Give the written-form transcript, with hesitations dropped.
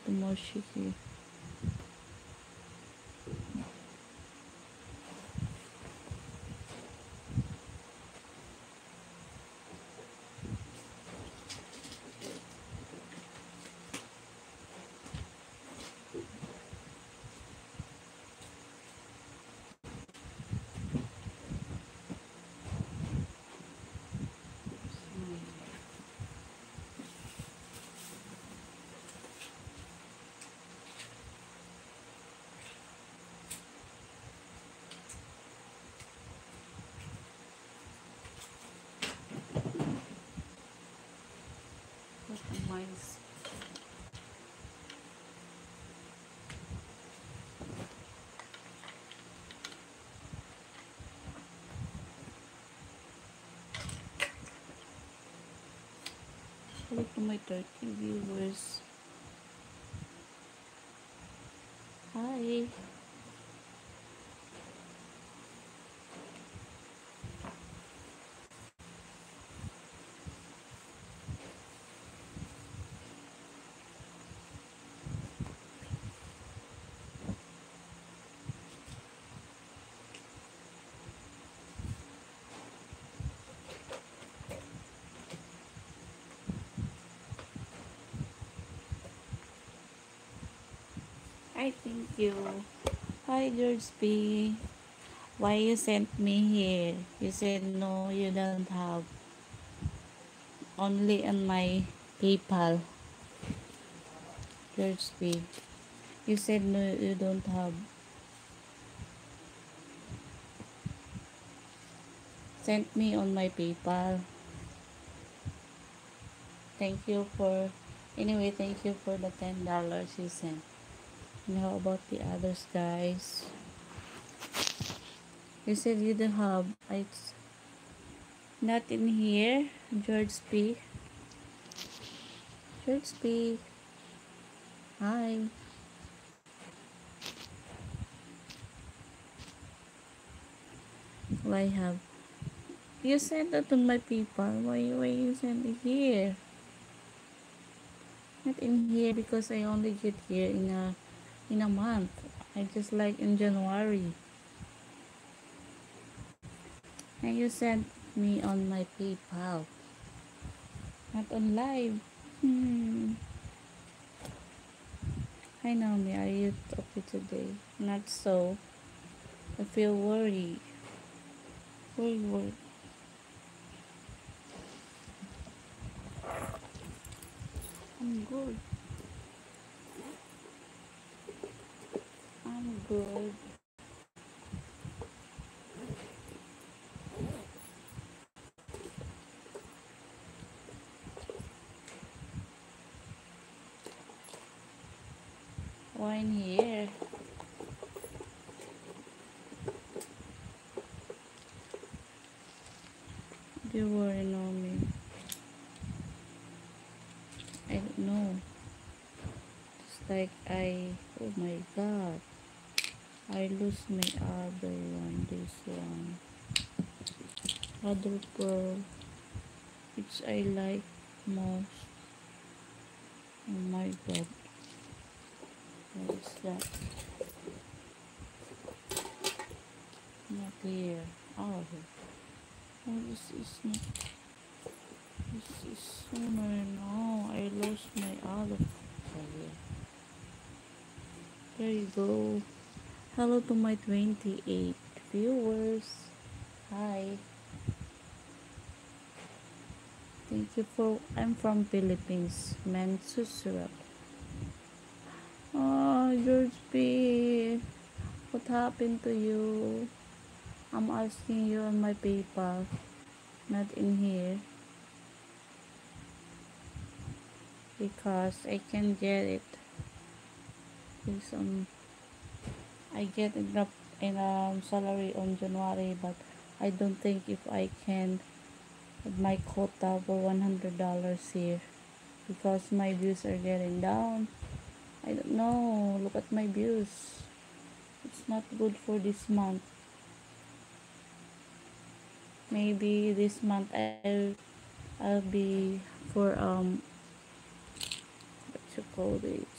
Tomoshiki. Mine's hello to my 30 viewers. Hi. Hi, thank you. Hi, George P. Why you sent me here? You said no, you don't have. Only on my PayPal. George P. You said no, you don't have. Send me on my PayPal. Thank you for. Anyway, thank you for the $10 you sent. And how about the others, guys? You said you don't have. It's not in here. George P. George P. Hi. Why have? You sent that on my PayPal. Why you send it here? Not in here because I only get here in a month. I just like in January. And you sent me on my PayPal. Not on live. Hmm. Hi Naomi, are you okay today? Not so. I feel worried. Worried. I'm good. I'm good. Wine here. Do you worry, Naomi? I don't know. It's like oh my god. I lose my other one, this one. Other pearl, which I like most. Oh my god. What is that? Not here. Oh, this is not. This is sooner. No, I lost my other. Okay. There you go. Hello to my 28 viewers. Hi. Thank you for. I'm from Philippines. Mansusurat. Oh, George P. What happened to you? I'm asking you on my PayPal. Not in here. Because I can get it. It's I get in salary on January, but I don't think if I can my quota for $100 here because my views are getting down. I don't know. Look at my views. It's not good for this month. Maybe this month I'll be for what you call this.